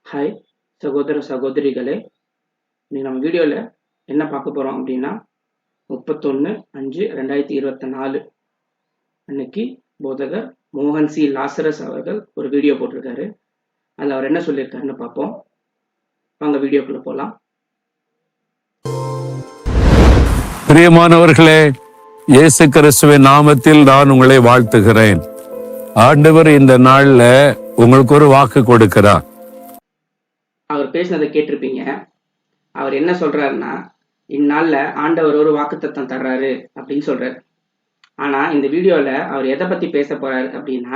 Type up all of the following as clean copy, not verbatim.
Hi சகோதர சகோதரிகளே, இன்னைக்கு நம்ம வீடியோவில் என்ன பார்க்க போகிறோம் அப்படின்னா 31/5/2024 அன்னைக்கு போதகர் மோகன் சி லாசரஸ் அவர்கள் ஒரு வீடியோ போட்டிருக்காரு. அதில் அவர் என்ன சொல்லியிருக்காருன்னு பார்ப்போம். வாங்க வீடியோக்குள்ள போகலாம். பிரியமானவர்களே, இயேசு கிறிஸ்துவின் நாமத்தில் நான் உங்களை வாழ்த்துகிறேன். ஆண்டவர் இந்த நாள்ல உங்களுக்கு ஒரு வாக்கு கொடுக்கிறார். அவர் பேசினதை கேட்டிருப்பீங்க. அவர் என்ன சொல்றாருன்னா, இந்நாளில் ஆண்டவர் ஒரு வாக்குத்தத்தம் தர்றாரு அப்படின்னு சொல்றாரு. ஆனா இந்த வீடியோல அவர் எதை பத்தி பேச போறாரு அப்படின்னா,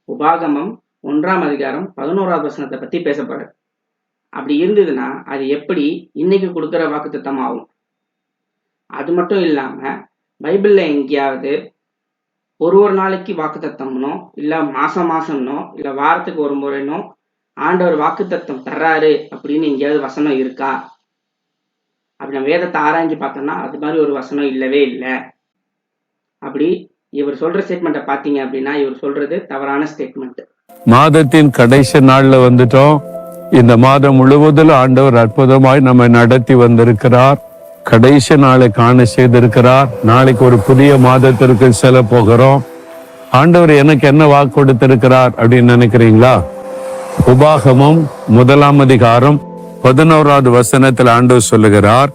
உபாகமம் 1 வசனத்தை பத்தி பேச போறாரு. அப்படி இருந்ததுன்னா அது எப்படி இன்னைக்கு கொடுக்குற வாக்குத்தத்தம் ஆகும்? அது மட்டும் இல்லாம பைபிள்ல எங்கேயாவது ஒரு நாளைக்கு வாக்குத்தத்தம்னோ இல்ல மாசம்னோ இல்ல வாரத்துக்கு ஒரு முறைனோ ஆண்டவர் வாக்குத்தத்தம் தர்றாரு அப்படின்னு எங்கேயாவது வசனம் இருக்கா? அப்படி நம்ம வேதத்தை ஆராய்ஞ்சு பார்த்தோம்னா அது மாதிரி ஒரு வசனம் இல்லவே இல்லை. அப்படி இவர் சொல்ற ஸ்டேட்மெண்ட்டை பார்த்தீங்க அப்படின்னா இவர் சொல்றது தவறான ஸ்டேட்மெண்ட். மாதத்தின் கடைசி நாள்ல வந்துட்டோம். இந்த மாதம் முழுவதும் ஆண்டவர் அற்புதமாய் நம்ம நடத்தி வந்திருக்கிறார். கடைசி நாளை காண செய்திருக்கிறார். நாளைக்கு ஒரு புதிய மாதத்திற்கு செல்ல போகிறோம். ஆண்டவர் எனக்கு என்ன வாக்கு கொடுத்திருக்கிறார் அப்படின்னு நினைக்கிறீங்களா? உபாகமம் 1 வசனத்தில் ஆண்டவர் சொல்லுகிறார்,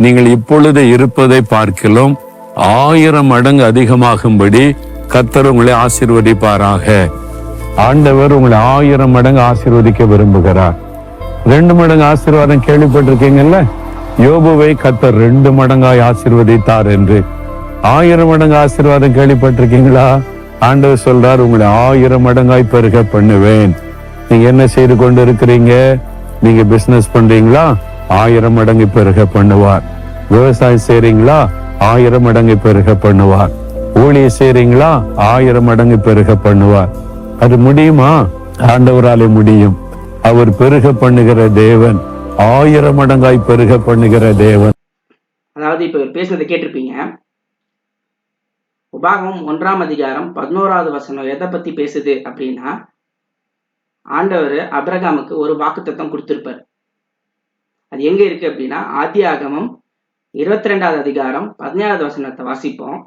நீங்கள் இப்பொழுது இருப்பதை பார்க்கிலும் 1000 மடங்கு அதிகமாகும்படி கர்த்தர் உங்களை ஆசீர்வதிப்பாராக. ஆண்டவர் உங்களை 1000 மடங்கு ஆசீர்வதிக்க விரும்புகிறார். 2 மடங்கு ஆசீர்வாதம் கேள்விப்பட்டிருக்கீங்கல்ல? யோபுவை கர்த்தர் 2 மடங்காய் ஆசீர்வதித்தார் என்று. 1000 மடங்கு ஆசீர்வாதம் கேள்விப்பட்டிருக்கீங்களா? ஆண்டவர் சொல்றார், உங்களை 1000 மடங்காய் பெருக பண்ணுவேன். நீங்க என்ன செய்து கொண்டு இருக்கிறீங்க? நீங்க பிசினஸ் பண்றீங்களா? 1000 மடங்கு பெருக பண்ணுவார். விவசாயம் செய்றீங்களா? 1000 மடங்கு பெருக பண்ணுவார். ஊழியம் செய்றீங்களா? 1000 மடங்கு பெருக பண்ணுவார். அது முடியுமா? ஆண்டவராலே முடியும். அவர் பெருக பண்ணுகிற தேவன், 1000 மடங்காய் பெருக பண்ணுகிற தேவன். அதாவது இப்ப பேசுனதை கேட்டிருப்பீங்க. உபாகமம் 1 வசனம் எதை பத்தி பேசுது அப்படின்னா, ஆண்டவர் அபிரகாமுக்கு ஒரு வாக்குத்தத்தம் கொடுத்திருப்பார். அது எங்க இருக்கு அப்படின்னா, ஆதியாகமம் 22 வசனத்தை வாசிப்போம்.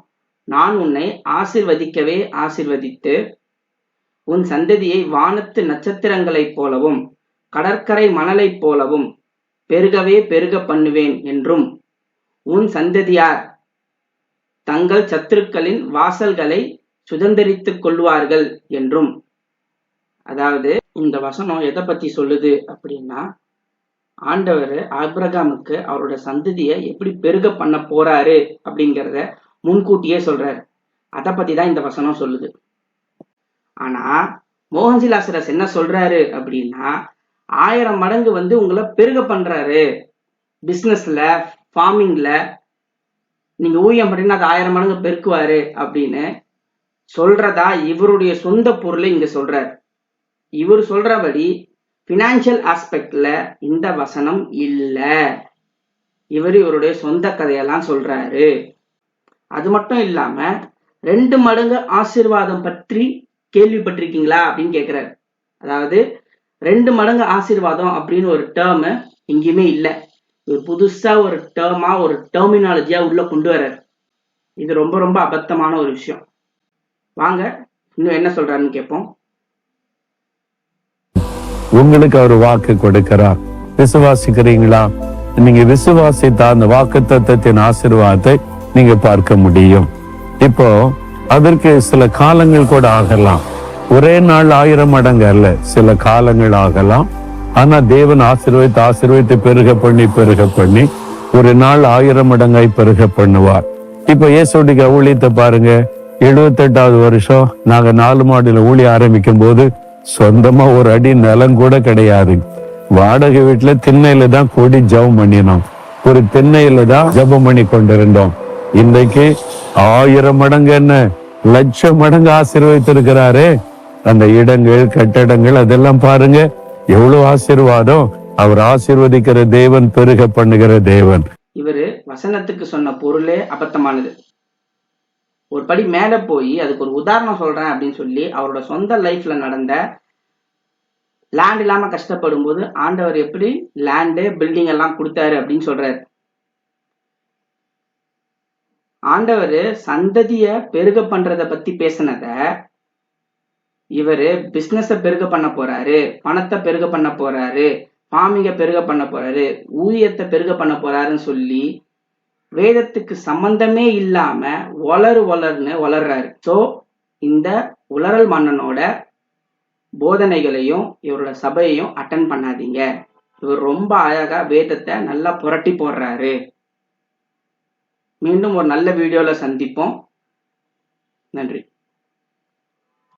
நான் உன்னை ஆசீர்வதிக்கவே ஆசீர்வதித்து உன் சந்ததியை வானத்து நட்சத்திரங்களைப் போலவும் கடற்கரை மணலைப் போலவும் பெருகவே பெருக பண்ணுவேன் என்றும் உன் சந்ததியார் தங்கள் சத்துருக்களின் வாசல்களை சுதந்திரித்துக் கொள்வார்கள் என்றும். அதாவது இந்த வசனம் எதை பத்தி சொல்லுது அப்படின்னா, ஆண்டவர் ஆபிரகாமுக்கு அவரோட சந்ததியை எப்படி பெருக பண்ண போறாரு அப்படிங்கிறத முன்கூட்டியே சொல்றாரு. அதை பத்தி தான் இந்த வசனம் சொல்லுது. ஆனா மோகன்சி லாசரஸ் என்ன சொல்றாரு அப்படின்னா, 1000 மடங்கு உங்களை பெருக பண்றாரு. பிசினஸ்ல, ஃபார்மிங்ல நீங்க ஊழியம் பண்ணீங்கன்னா அது 1000 மடங்கு பெருக்குவாரு அப்படின்னு சொல்றதா இவருடைய சொந்த பொருளை இங்க சொல்றாரு. இவர் சொல்றபடி பினான்சியல் ஆஸ்பெக்ட்ல இந்த வசனம் இல்ல. இவருடைய சொந்த கதையெல்லாம் சொல்றாரு. அது மட்டும் இல்லாம 2 மடங்கு ஆசீர்வாதம் பற்றி கேள்விப்பட்டிருக்கீங்களா அப்படின்னு கேட்கிறாரு. அதாவது 2 மடங்கு ஆசீர்வாதம் அப்படின்னு ஒரு டேர்ம் எங்கேயுமே இல்லை. இவர் புதுசா ஒரு டேர்மா, ஒரு டெர்மினாலஜியா உள்ள கொண்டு வர்றாரு. இது ரொம்ப ரொம்ப அபத்தமான ஒரு விஷயம். வாங்க இன்னும் என்ன சொல்றாருன்னு கேட்போம். உங்களுக்கு அவர் வாக்கு கொடுக்கிறார். விசுவாசிக்கிறீங்களா? நீங்க விசுவாசித்தா அந்த வாக்கு தத்தத்தின் ஆசீர்வாதத்தை நீங்க பார்க்க முடியும். இப்போ அதற்கு சில காலங்கள் கூட ஆகலாம். ஒரே நாள் 1000 மடங்கு அல்ல, சில காலங்கள் ஆகலாம். ஆனா தேவன் ஆசீர்வதித்து பெருக பண்ணி ஒரு நாள் 1000 மடங்காய் பெருக பண்ணுவார். இப்ப இயேசுடைய ஊழியத்தை பாருங்க. 78வது வருஷம் நாங்க 4 மாடியில ஊழிய ஆரம்பிக்கும் போது சொந்தமா ஒரு அடி நிலம் கூட கிடையாது. வாடகை வீட்டுல திண்ணையில தான் கூடி ஜபம் பண்ணினோம். ஒரு திண்ணையில தான் ஜபம் பண்ணி கொண்டிருந்தோம். இன்றைக்கு 1000 மடங்கு என்ன, 1,00,000 மடங்கு ஆசீர்வதித்திருக்கிறாரே. அந்த இடங்கள், கட்டடங்கள் அதெல்லாம் பாருங்க, எவ்வளவு ஆசீர்வாதம். அவர் ஆசீர்வதிக்கிற தேவன், பெருக பண்ணுகிற தேவன். இவரு வசனத்துக்கு சொன்ன பொருளே அபத்தமானது. ஒரு படி மேல போய் அதுக்கு ஒரு உதாரணம் சொல்றேன் அப்படின்னு சொல்லி அவரோட சொந்த லைஃப்ல நடந்த லேண்ட் இல்லாம கஷ்டப்படும் போது ஆண்டவர் எப்படி லேண்டு பில்டிங் எல்லாம் கொடுத்தாரு அப்படின்னு சொல்றாரு. ஆண்டவர் சந்ததிய பெருக பண்றத பத்தி பேசினத இவரு பிசினஸ பெருக பண்ண போறாரு, பணத்தை பெருக பண்ண போறாரு, ஃபார்மிங்க பெருக பண்ண போறாரு, ஊழியத்தை பெருக பண்ண போறாருன்னு சொல்லி வேதத்துக்கு சம்பந்தமே இல்லாம வளர்ன்னு வளர்றாரு. சோ இந்த உலரல் மன்னனோட போதனைகளையும் இவரோட சபையையும் அட்டன் பண்ணாதீங்க. இவர் ரொம்ப அழகா வேதத்தை நல்லா புரட்டி போடுறாரு. மீண்டும் ஒரு நல்ல வீடியோல சந்திப்போம். நன்றி.